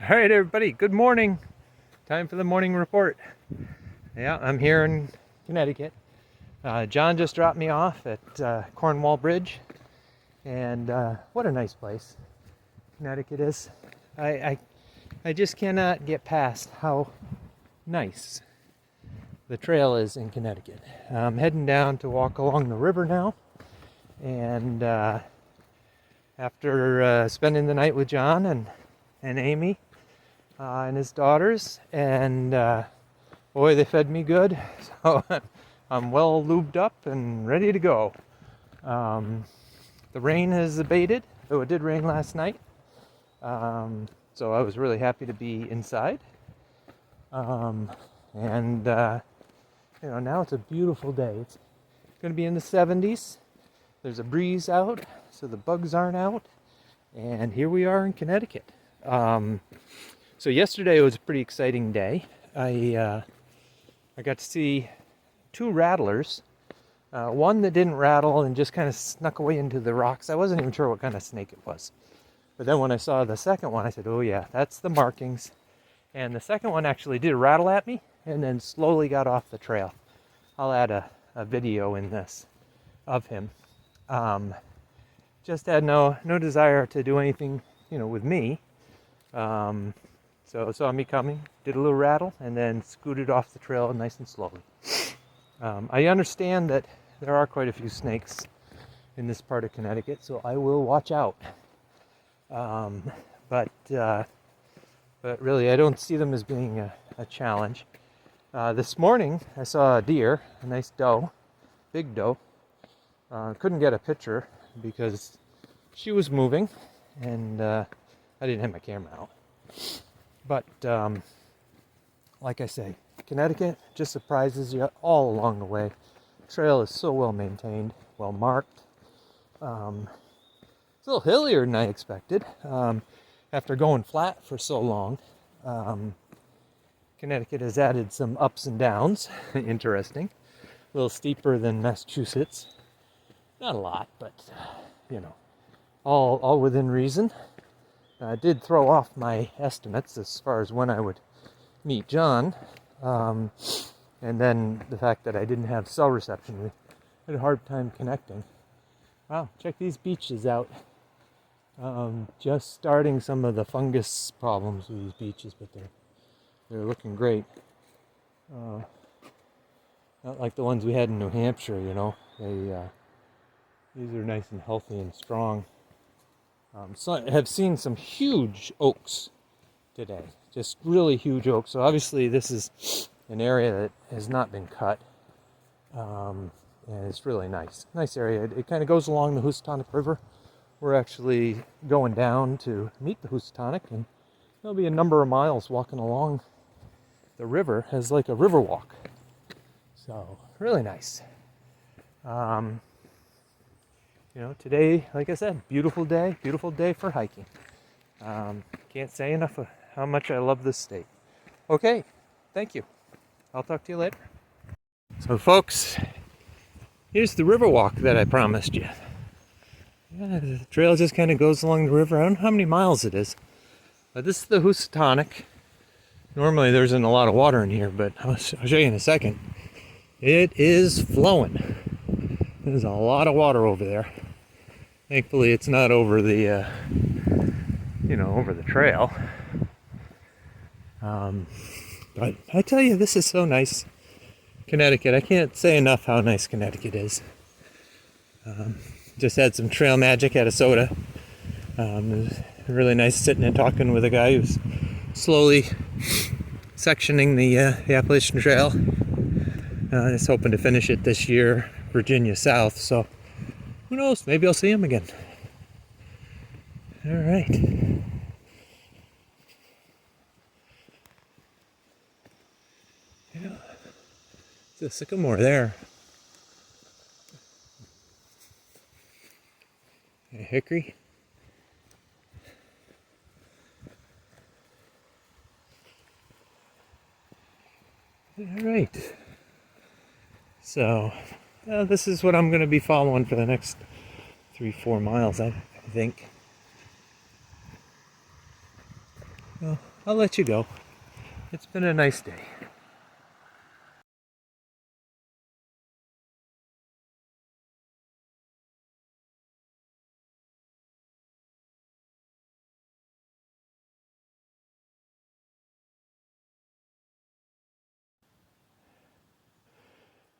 All right, everybody, good morning. Time for the morning report. Yeah, I'm here in Connecticut. John just dropped me off at Cornwall Bridge, and what a nice place Connecticut is. I just cannot get past how nice the trail is in Connecticut. I'm heading down to walk along the river now, and after spending the night with John and Amy, and his daughters, and boy, they fed me good, so I'm well lubed up and ready to go. The rain has abated, though it did rain last night, so I was really happy to be inside. And now it's a beautiful day. It's going to be in the 70s. There's a breeze out, so the bugs aren't out, and here we are in Connecticut. So yesterday was a pretty exciting day. I got to see two rattlers. One that didn't rattle and just kind of snuck away into the rocks. I wasn't even sure what kind of snake it was. But then when I saw the second one, I said, oh yeah, that's the markings. And the second one actually did rattle at me and then slowly got off the trail. I'll add a video in this of him. Just had no desire to do anything, with me. So saw me coming, did a little rattle, and then scooted off the trail nice and slowly. I understand that there are quite a few snakes in this part of Connecticut, so I will watch out. But really, I don't see them as being a challenge. This morning, I saw a deer, a nice doe, big doe. Couldn't get a picture because she was moving, and I didn't have my camera out. But like I say, Connecticut just surprises you all along the way. The trail is so well maintained, well marked. It's a little hillier than I expected. After going flat for so long, Connecticut has added some ups and downs. Interesting. A little steeper than Massachusetts. Not a lot, but all within reason. I did throw off my estimates as far as when I would meet John, and then the fact that I didn't have cell reception. We had a hard time connecting. Wow, check these beaches out. Just starting some of the fungus problems with these beaches, but they're looking great. Not like the ones we had in New Hampshire, these are nice and healthy and strong. So I have seen some huge oaks today, just really huge oaks. So obviously this is an area that has not been cut, and it's really nice area. It kind of goes along the Housatonic River. We're actually going down to meet the Housatonic, and there'll be a number of miles walking along the river as like a river walk. So really nice. Today, like I said, beautiful day for hiking. Can't say enough of how much I love this state. Okay, thank you. I'll talk to you later. So folks, here's the river walk that I promised you. Yeah, the trail just kind of goes along the river. I don't know how many miles it is, but this is the Housatonic. Normally there isn't a lot of water in here, but I'll show you in a second. It is flowing. There's a lot of water over there. Thankfully, it's not over the, over the trail. But I tell you, this is so nice. Connecticut. I can't say enough how nice Connecticut is. Just had some trail magic at a soda. It was really nice sitting and talking with a guy who's slowly sectioning the Appalachian Trail. Just hoping to finish it this year, Virginia South, so who knows, maybe I'll see him again. All right. Yeah, it's a sycamore there. A hickory. All right. So, this is what I'm going to be following for the next 3-4 miles, I think. Well, I'll let you go. It's been a nice day.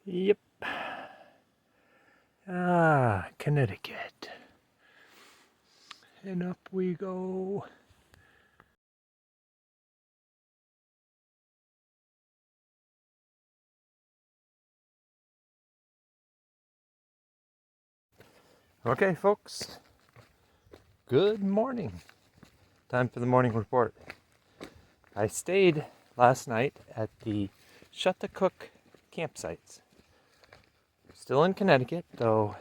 Yep. Ah, Connecticut. And up we go. Okay, folks. Good morning. Time for the morning report. I stayed last night at the Cook campsites. Still in Connecticut, though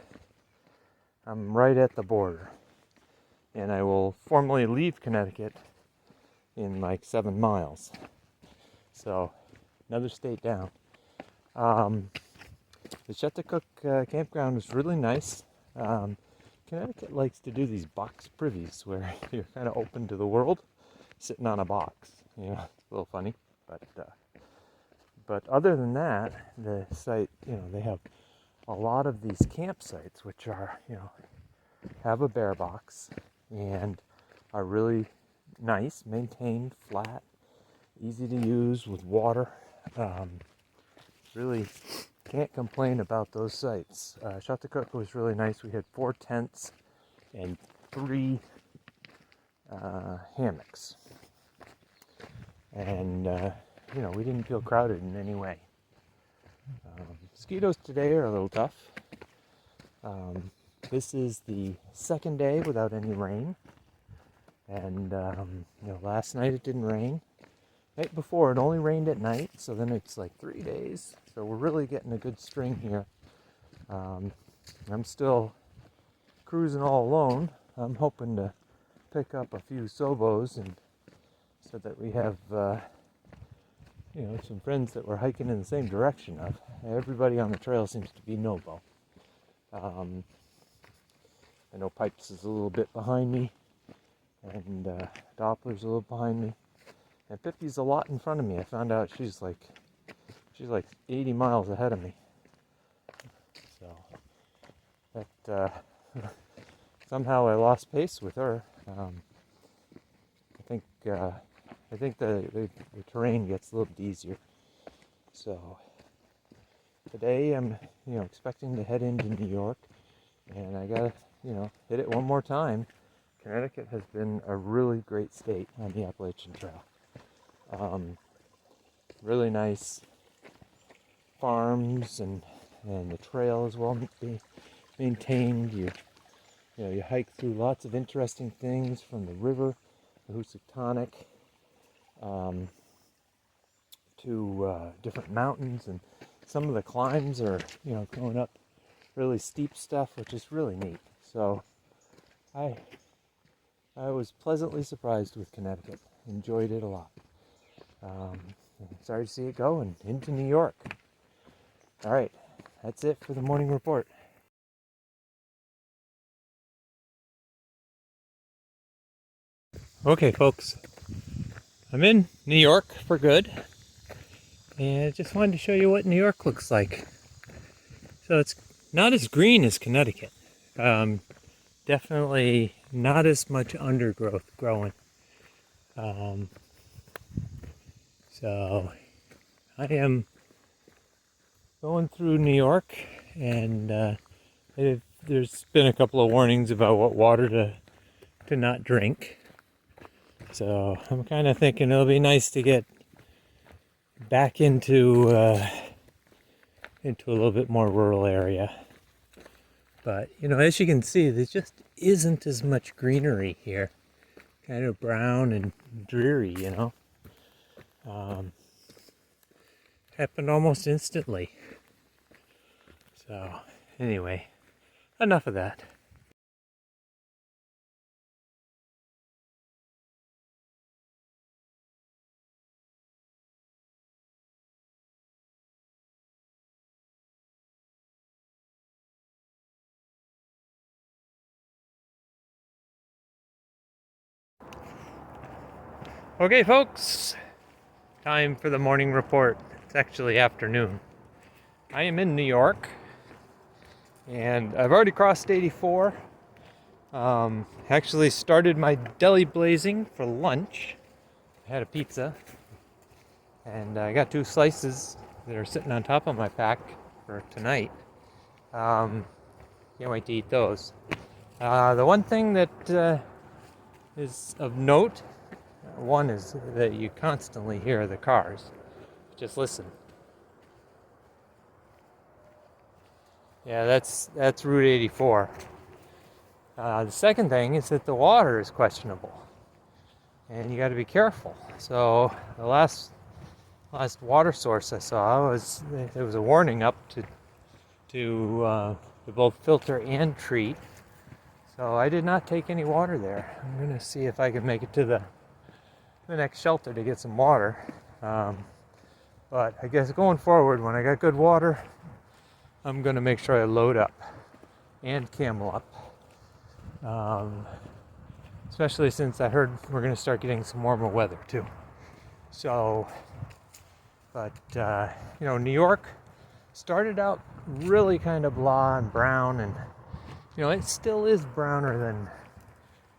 I'm right at the border. And I will formally leave Connecticut in like 7 miles. So, another state down. The Cook campground was really nice. Connecticut likes to do these box privies where you're kind of open to the world, sitting on a box. You know, it's a little funny, but other than that, the site, they have a lot of these campsites which are, have a bear box and are really nice, maintained, flat, easy to use with water. Really can't complain about those sites. Cook was really nice. We had 4 tents and 3 hammocks. And, we didn't feel crowded in any way. Mosquitoes today are a little tough. This is the second day without any rain. And, last night it didn't rain. Night before it only rained at night, so then it's like 3 days. So we're really getting a good string here. I'm still cruising all alone. I'm hoping to pick up a few ATSOBOs, and so that we have some friends that we're hiking in the same direction of. Everybody on the trail seems to be Nobo. I know Pipes is a little bit behind me, and Doppler's a little behind me, and 50's a lot in front of me. I found out she's like 80 miles ahead of me. So that somehow I lost pace with her. I think the terrain gets a little bit easier. So today I'm expecting to head into New York, and I gotta hit it one more time. Connecticut has been a really great state on the Appalachian Trail. Really nice farms, and the trail is well maintained. You hike through lots of interesting things, from the river, the Housatonic, to different mountains, and some of the climbs are going up really steep stuff, which is really neat. So I was pleasantly surprised with Connecticut. Enjoyed it a lot. Sorry to see it go and into New York. All right, that's it for the morning report. Okay, folks, I'm in New York for good, and I just wanted to show you what New York looks like. So it's not as green as Connecticut. Definitely not as much undergrowth growing. So I am going through New York, and there's been a couple of warnings about what water to not drink. So I'm kind of thinking it'll be nice to get back into a little bit more rural area. But as you can see, there just isn't as much greenery here. Kind of brown and dreary, happened almost instantly. So anyway, enough of that. Okay, folks, time for the morning report. It's actually afternoon. I am in New York, and I've already crossed 84. Actually started my deli blazing for lunch. I had a pizza, and I got 2 slices that are sitting on top of my pack for tonight. Can't wait to eat those. The one thing that is of note, one is that you constantly hear the cars. Just listen. Yeah, that's Route 84. The second thing is that the water is questionable, and you got to be careful. So the last water source I saw was there was a warning up to both filter and treat. So I did not take any water there. I'm gonna see if I can make it to the next shelter to get some water. But I guess going forward, when I got good water, I'm gonna make sure I load up and camel up. Especially since I heard we're gonna start getting some warmer weather too. So, but New York started out really kind of blah and brown, and it still is browner than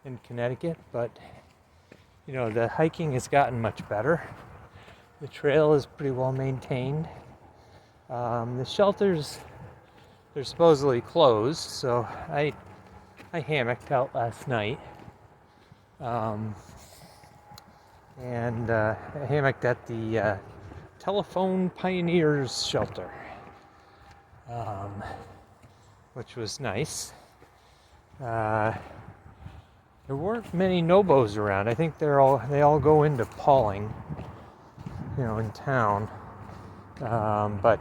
in Connecticut, but the hiking has gotten much better. The trail is pretty well maintained. The shelters, they're supposedly closed, so I hammocked out last night. And I hammocked at the Telephone Pioneers shelter, which was nice. There weren't many Nobos around. I think they all go into Pauling, in town. But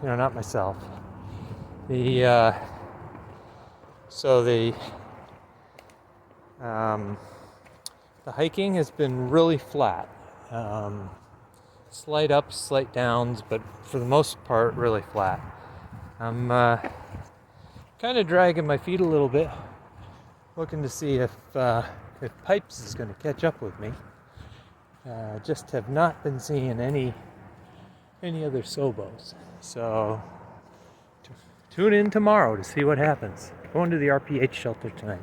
not myself. The hiking has been really flat. Slight ups, slight downs, but for the most part, really flat. I'm kind of dragging my feet a little bit, looking to see if Pipes is going to catch up with me. Just have not been seeing any other ATSOBOs. So tune in tomorrow to see what happens. Going to the RPH shelter tonight.